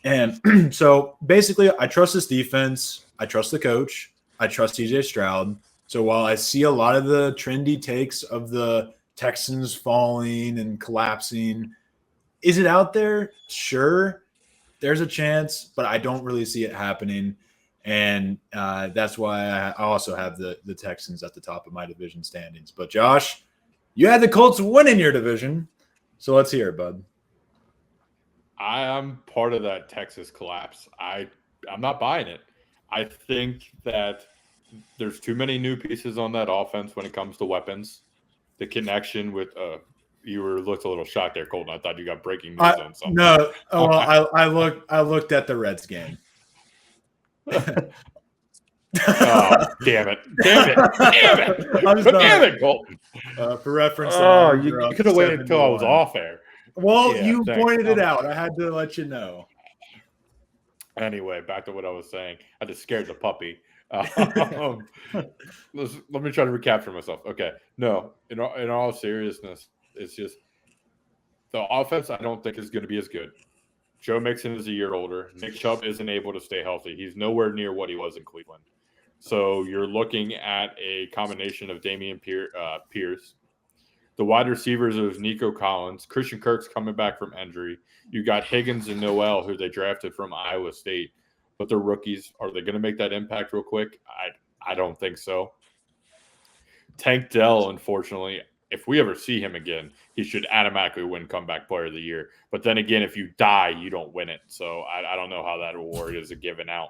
And so basically, I trust this defense. I trust the coach. I trust CJ Stroud. So while I see a lot of the trendy takes of the Texans falling and collapsing, is it out there? Sure, there's a chance, but I don't really see it happening. And that's why I also have the Texans at the top of my division standings. But Josh, you had the Colts winning your division. So let's hear it, bud. I am part of that Texas collapse. I'm not buying it. I think that there's too many new pieces on that offense when it comes to weapons. The connection with you looked a little shocked there, Colton. I thought you got breaking news on something. No, I looked at the Reds game. Oh, damn it, Colton. For reference, you could have waited until I was off air. Well, yeah, you pointed it out. I had to let you know. Anyway, back to what I was saying. I just scared the puppy. Let me try to recapture myself. Okay, no, in all seriousness, it's just the offense I don't think is going to be as good. Joe Mixon is a year older. Nick Chubb isn't able to stay healthy. He's nowhere near what he was in Cleveland. So you're looking at a combination of Dameon Pierce, The wide receivers of Nico Collins. Christian Kirk's coming back from injury. You got Higgins and Noel, who they drafted from Iowa State, but they're rookies. Are they going to make that impact real quick? I don't think so. Tank Dell, unfortunately, if we ever see him again, he should automatically win Comeback Player of the Year. But then again, if you die, you don't win it. So I don't know how that award is given out.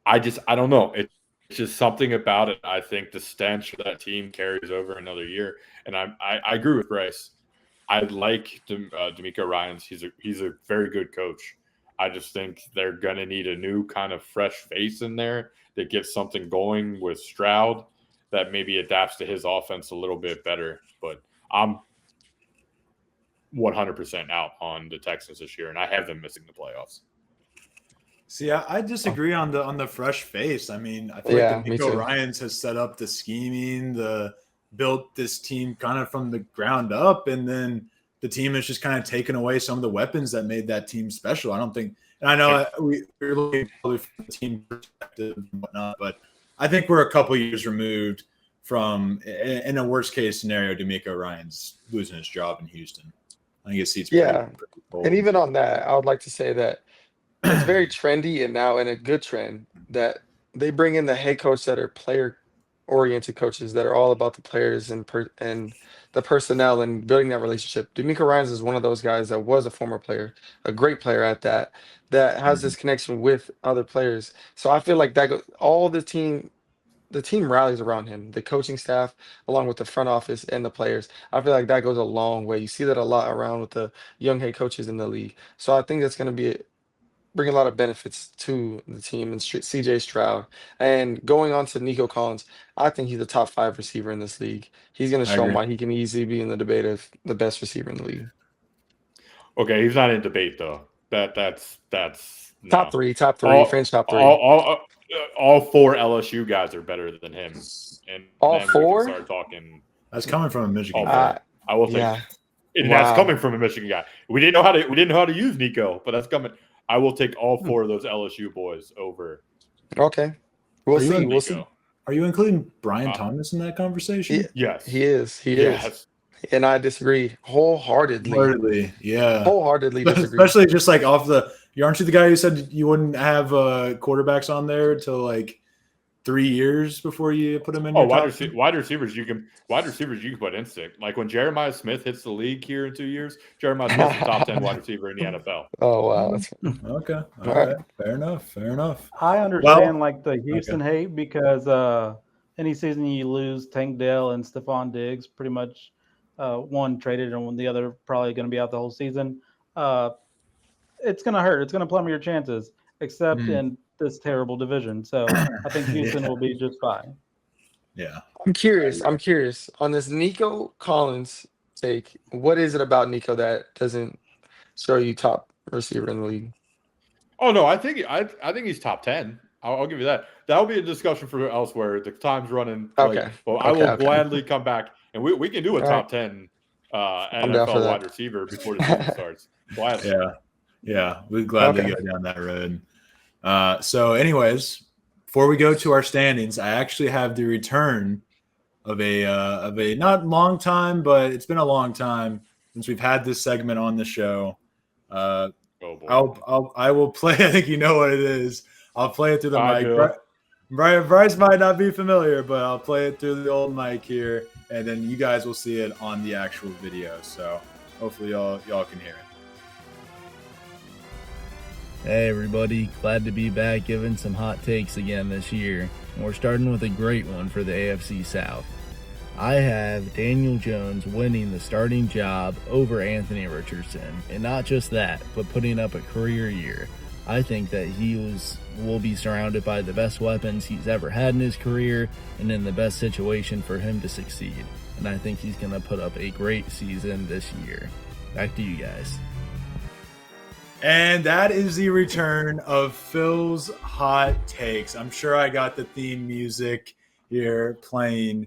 I don't know. It's just something about it. I think the stench of that team carries over another year. And I agree with Bryce. I like D'Amico Ryans. He's a very good coach. I just think they're going to need a new kind of fresh face in there that gets something going with Stroud that maybe adapts to his offense a little bit better. But I'm 100% out on the Texans this year, and I have them missing the playoffs. See, I disagree on the fresh face. I mean, I feel like D'Amico Ryans has set up the scheming, built this team kind of from the ground up, and then the team has just kind of taken away some of the weapons that made that team special. I don't think, and I know we're looking from the team perspective and whatnot, but I think we're a couple years removed from, in a worst case scenario, D'Amico Ryans losing his job in Houston. I think it seats pretty cold. And even on that, I would like to say that it's very trendy and now in a good trend that they bring in the head coach that are player-oriented coaches that are all about the players and the personnel and building that relationship. D'Amico Ryans is one of those guys that was a former player, a great player at that has this connection with other players. So I feel like that all the team rallies around him, the coaching staff, along with the front office and the players. I feel like that goes a long way. You see that a lot around with the young head coaches in the league. So I think that's going to bring a lot of benefits to the team and CJ Stroud. And going on to Nico Collins, I think he's a top 5 receiver in this league. He's going to show him why he can easily be in the debate of the best receiver in the league. Okay, he's not in debate though. That's no. Top three, French top 3. All 4 LSU guys are better than him. And all then 4? we can start talking. That's coming from a Michigan guy. I will take. And that's coming from a Michigan guy. We didn't know how to use Nico, but that's coming. I will take all 4 of those LSU boys over. Okay, we'll see. Are you including Brian Thomas in that conversation? Yes, he is. And I disagree wholeheartedly. Wholeheartedly disagree. Especially just like aren't you the guy who said you wouldn't have quarterbacks on there till like 3 years before you put them in? Wide receivers you can put instinct. Like when Jeremiah Smith hits the league here in 2 years, Jeremiah Smith's the top 10 wide receiver in the NFL. Oh wow. Okay. All right. Fair enough. I understand the Houston hate because any season you lose Tank Dell and Stephon Diggs, pretty much one traded and the other probably going to be out the whole season. It's going to hurt. It's going to plummet your chances, except in this terrible division. So I think Houston will be just fine. Yeah. I'm curious on this Nico Collins take. What is it about Nico that doesn't show you top receiver in the league? Oh no, I think he's top 10. I'll give you that. That'll be a discussion for elsewhere. The time's running. Okay. I will gladly come back and we can do a top 10 NFL wide receiver before the season starts. Gladly. Yeah. We'd gladly go down that road. So anyways, before we go to our standings, I actually have the return of a not long time, but it's been a long time since we've had this segment on the show. I will play. I think you know what it is. I'll play it through the mic. Bryce might not be familiar, but I'll play it through the old mic here, and then you guys will see it on the actual video. So hopefully y'all can hear it. Hey everybody, glad to be back giving some hot takes again this year. And we're starting with a great one for the AFC South. I have Daniel Jones winning the starting job over Anthony Richardson. And not just that, but putting up a career year. I think that will be surrounded by the best weapons he's ever had in his career and in the best situation for him to succeed. And I think he's going to put up a great season this year. Back to you guys. And that is the return of Phil's hot takes. I'm sure I got the theme music here playing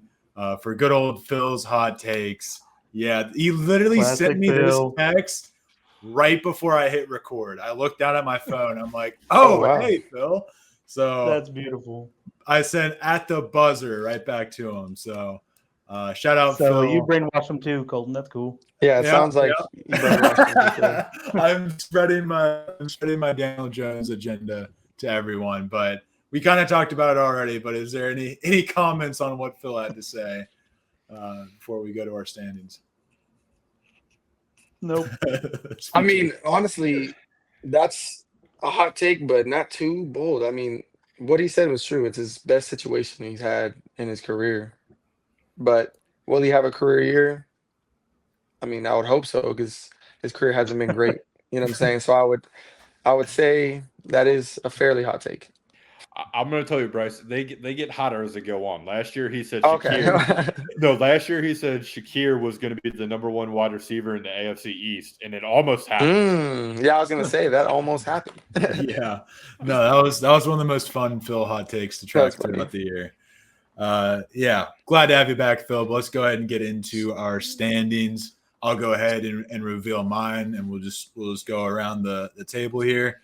for good old Phil's hot takes. Yeah, he literally sent me this text right before I hit record. I looked down at my phone. I'm like, wow. Hey, Phil. So that's beautiful. I sent at the buzzer right back to him. So Shout out So Phil. you brainwash them too, Colton. That's cool. Yeah, it sounds like you brainwashed me for sure. I'm spreading my Daniel Jones agenda to everyone, but we kind of talked about it already. But is there any comments on what Phil had to say before we go to our standings? Nope. I mean, honestly, that's a hot take, but not too bold. I mean, what he said was true. It's his best situation he's had in his career. But will he have a career year? I mean, I would hope so because his career hasn't been great. You know what I'm saying? So I would say that is a fairly hot take. I'm going to tell you, Bryce. They get hotter as they go on. Last year he said Okay. Shakir. No, last year he said Shakir was going to be the number 1 wide receiver in the AFC East, and it almost happened. Yeah, I was gonna say that almost happened. Yeah, no, that was one of the most fun Phil hot takes to track throughout the year. Yeah, glad to have you back, Phil. But let's go ahead and get into our standings. I'll go ahead and reveal mine, and we'll just go around the table here.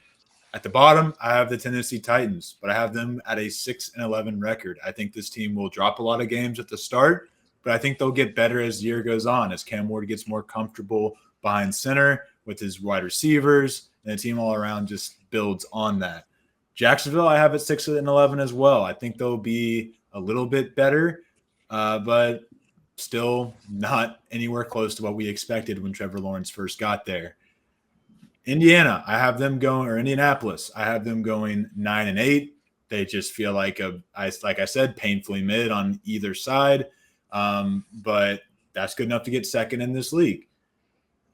At the bottom, I have the Tennessee Titans, but I have them at a 6-11 record. I think this team will drop a lot of games at the start, but I think they'll get better as the year goes on, as Cam Ward gets more comfortable behind center with his wide receivers, and the team all around just builds on that. Jacksonville, I have at 6-11 as well. I think they'll be a little bit better, but still not anywhere close to what we expected when Trevor Lawrence first got there. Indianapolis, I have them going 9-8. They just feel like like I said, painfully mid on either side. But that's good enough to get second in this league.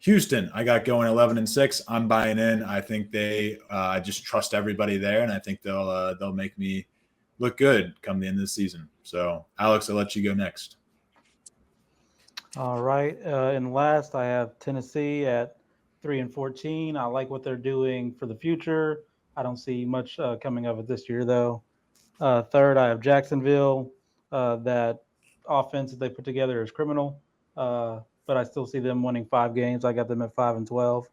Houston, I got going 11-6. I'm buying in. I think I just trust everybody there, and I think they'll make me look good come the end of the season. So, Alex, I'll let you go next. All right. And last, I have Tennessee at 3-14. I like what they're doing for the future. I don't see much coming of it this year, though. Third, I have Jacksonville. That offense that they put together is criminal, but I still see them winning 5 games. I got them at 5-12.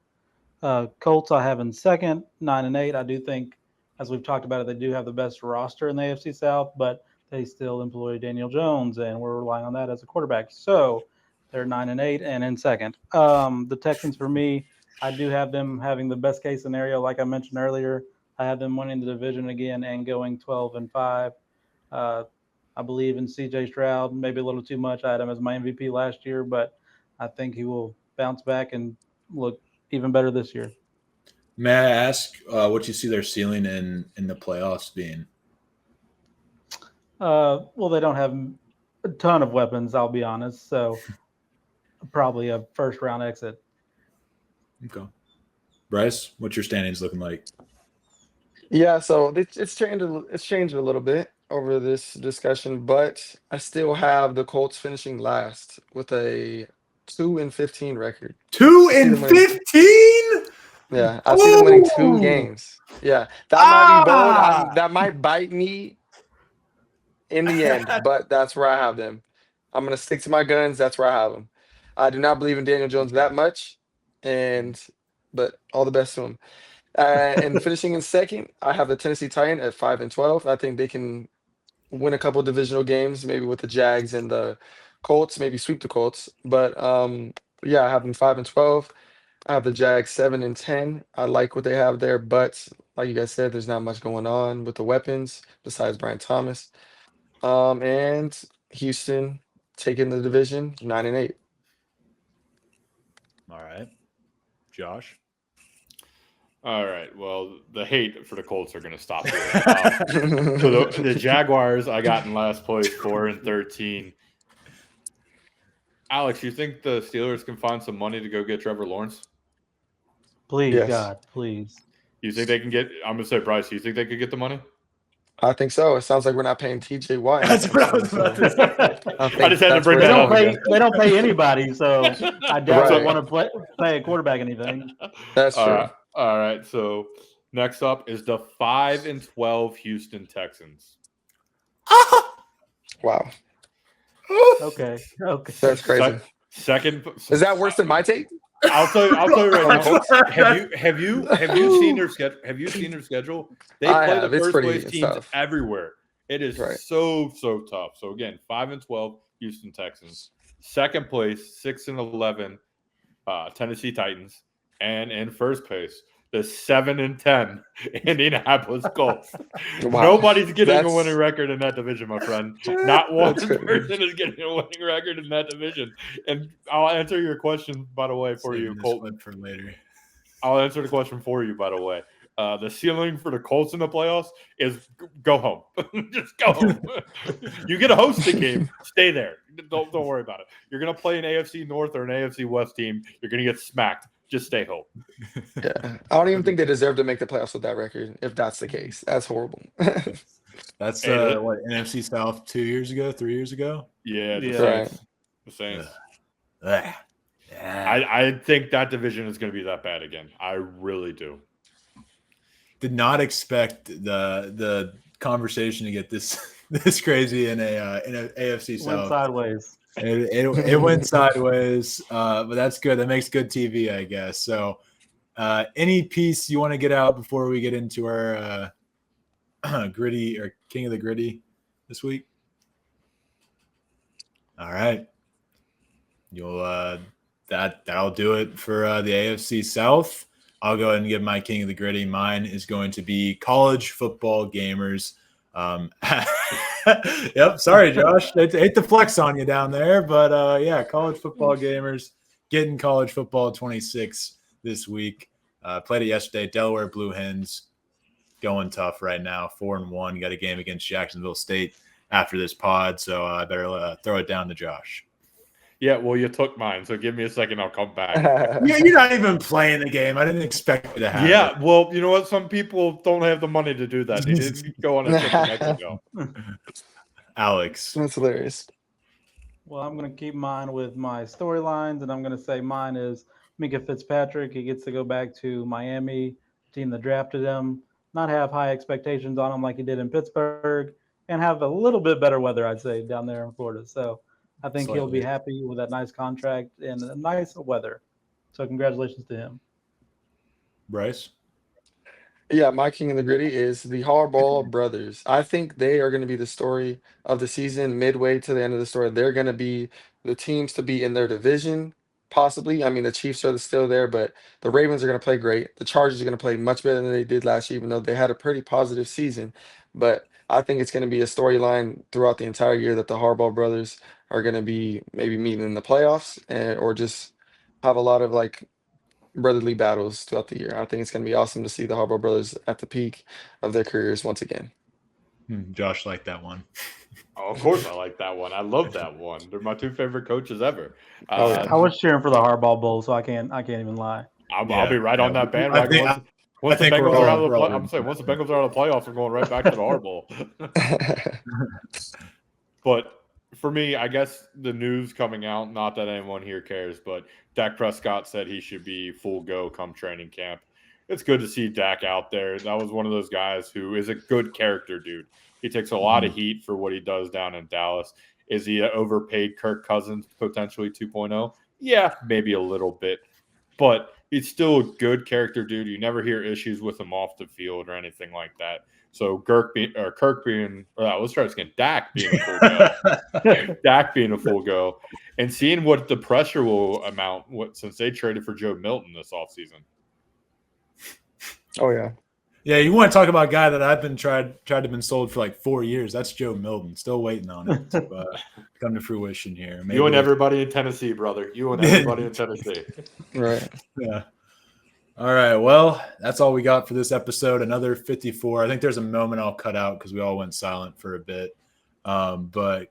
Colts, I have in second, 9-8. I do think, as we've talked about it, they do have the best roster in the AFC South, but they still employ Daniel Jones, and we're relying on that as a quarterback. So they're 9-8 and in second. The Texans, for me, I do have them having the best case scenario, like I mentioned earlier. I have them winning the division again and going 12-5. I believe in C.J. Stroud, maybe a little too much. I had him as my MVP last year, but I think he will bounce back and look even better this year. May I ask what you see their ceiling in the playoffs being? Well, they don't have a ton of weapons, I'll be honest. So probably a first-round exit. Okay. Bryce, what's your standings looking like? Yeah, so it's changed a little bit over this discussion, but I still have the Colts finishing last with a 2-15 record. 2-15? Yeah, I see them winning 2 Ooh. games. Yeah, that might be bold. That might bite me in the end, but that's where I have them. I'm gonna stick to my guns. That's where I have them. I do not believe in Daniel Jones that much, but all the best to him. And finishing in second, I have the Tennessee Titans at 5-12. I think they can win a couple divisional games, maybe with the Jags and the Colts, maybe sweep the Colts. But yeah, I have them 5-12. I have the Jags 7-10. I like what they have there, but like you guys said, there's not much going on with the weapons besides Brian Thomas. And Houston taking the division 9-8. All right. Josh? All right. Well, the hate for the Colts are going to stop here. So the Jaguars, I got in last place, 4-13. Alex, you think the Steelers can find some money to go get Trevor Lawrence? Please, Yes. God, please. You think they can get? I'm going to say, Bryce. You think they could get the money? I think so. It sounds like we're not paying TJ Watt. That's what I was about to say. I just had to bring They that don't up. they don't pay anybody, so I doubt Right. they want to play a quarterback anything. That's true. All right. So next up is the 5-12 Houston Texans. Wow. Okay. That's crazy. Second. Is that worse than my take? I'll tell you right now. Have you seen their schedule? Have you seen their schedule? They I play have. the It's first place it's teams tough. everywhere. It is Right. so tough. So again, 5-12. Houston Texans. Second place, 6-11, Tennessee Titans. And in first place, the 7-10 Indianapolis Colts. Wow. Nobody's getting a That's- winning record in that division, my friend. Not one That's crazy. person is getting a winning record in that division. And I'll answer your question, by the way, for Saving you, this Colton. one for later. I'll answer the question for you, by the way. The ceiling for the Colts in the playoffs is go home. Just go home. You get a hosting game, stay there. Don't worry about it. You're gonna play an AFC North or an AFC West team. You're gonna get smacked. Just stay home. Yeah, I don't even think they deserve to make the playoffs with that record. If that's the case, that's horrible. That's Hey, what, NFC South 2 years ago, 3 years ago. Yeah, the Yeah. Saints. The Saints. Ugh. Yeah. I think that division is going to be that bad again. I really do. Did not expect the conversation to get this crazy in a AFC Went South. sideways. It went sideways, but that's good. That makes good TV, I guess. So, any piece you want to get out before we get into our gritty or King of the Gritty this week? All right, you'll that'll do it for the AFC South. I'll go ahead and give my King of the Gritty. Mine is going to be college football gamers. Yep. Sorry, Josh. Hate to flex on you down there, but yeah, college football gamers getting college football 26 this week. Played it yesterday. Delaware Blue Hens going tough right now. 4-1. Got a game against Jacksonville State after this pod, so I better throw it down to Josh. Yeah, well, you took mine, so give me a second. I'll come back. Yeah, you're not even playing the game. I didn't expect you to have Yeah, it. well, you know what? Some people don't have the money to do that. They didn't go on a trip to Mexico. Alex. That's hilarious. Well, I'm going to keep mine with my storylines, and I'm going to say mine is Minka Fitzpatrick. He gets to go back to Miami, team that drafted him, not have high expectations on him like he did in Pittsburgh, and have a little bit better weather, I'd say, down there in Florida. So I think he'll be Slightly. happy with that nice contract and a nice weather. So congratulations to him. Bryce. Yeah, my King of the Gritty is the Harbaugh brothers. I think they are going to be the story of the season, midway to the end of the story. They're going to be the teams to be in their division, possibly. I mean, the Chiefs are still there, but the Ravens are going to play great. The Chargers are going to play much better than they did last year, even though they had a pretty positive season. But I think it's going to be a storyline throughout the entire year that the Harbaugh brothers are going to be maybe meeting in the playoffs or just have a lot of like brotherly battles throughout the year. I think it's going to be awesome to see the Harbaugh brothers at the peak of their careers once again. Josh liked that one. Oh, of course, I like that one. I love that one. They're my two favorite coaches ever. Oh, yeah. I was cheering for the Harbaugh Bowl, so I can't even lie. I'll be right on that I bandwagon. think- Once the think we're Bengals are out all- of the we're all play, I'm rooting saying for once the them. Bengals are out of the playoffs, we're going right back to the Hard Bowl. But for me, I guess the news coming out, not that anyone here cares, but Dak Prescott said he should be full go come training camp. It's good to see Dak out there. That was one of those guys who is a good character dude. He takes a lot of heat for what he does down in Dallas. Is he an overpaid Kirk Cousins, potentially 2.0? Yeah, maybe a little bit. But he's still a good character dude. You never hear issues with him off the field or anything like that. So Dak being a full go. Dak being a full go. And seeing what the pressure will amount since they traded for Joe Milton this offseason. Oh, yeah. Yeah, you want to talk about a guy that I've been tried to been sold for like 4 years. That's Joe Milton. Still waiting on it to come to fruition here. Maybe You and everybody in Tennessee, brother. You and everybody in Tennessee. Right. Yeah. All right. Well, that's all we got for this episode. Another 54. I think there's a moment I'll cut out because we all went silent for a bit. But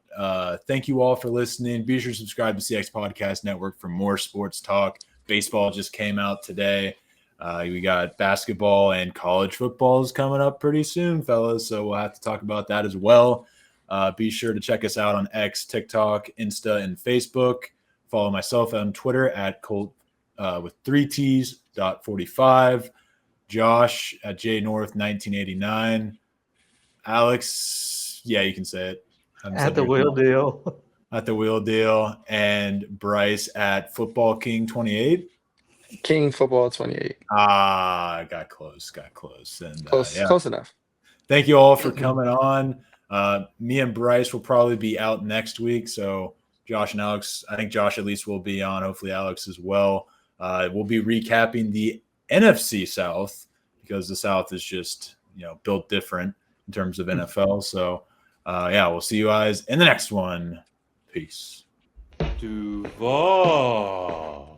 thank you all for listening. Be sure to subscribe to CX Podcast Network for more sports talk. Baseball just came out today. We got basketball and college football is coming up pretty soon, fellas. So we'll have to talk about that as well. Be sure to check us out on X, TikTok, Insta, and Facebook. Follow myself on Twitter at Colt with 3 T's. 45. Josh at JNorth1989. Alex, yeah, you can say it. At the wheel deal. At the wheel deal. And Bryce at Football King 28. King Football 28. Got close. And Close enough. Thank you all for coming on. Me and Bryce will probably be out next week. So Josh and Alex, I think Josh at least will be on. Hopefully Alex as well. We'll be recapping the NFC South because the South is just, built different in terms of NFL. So, we'll see you guys in the next one. Peace. Duval.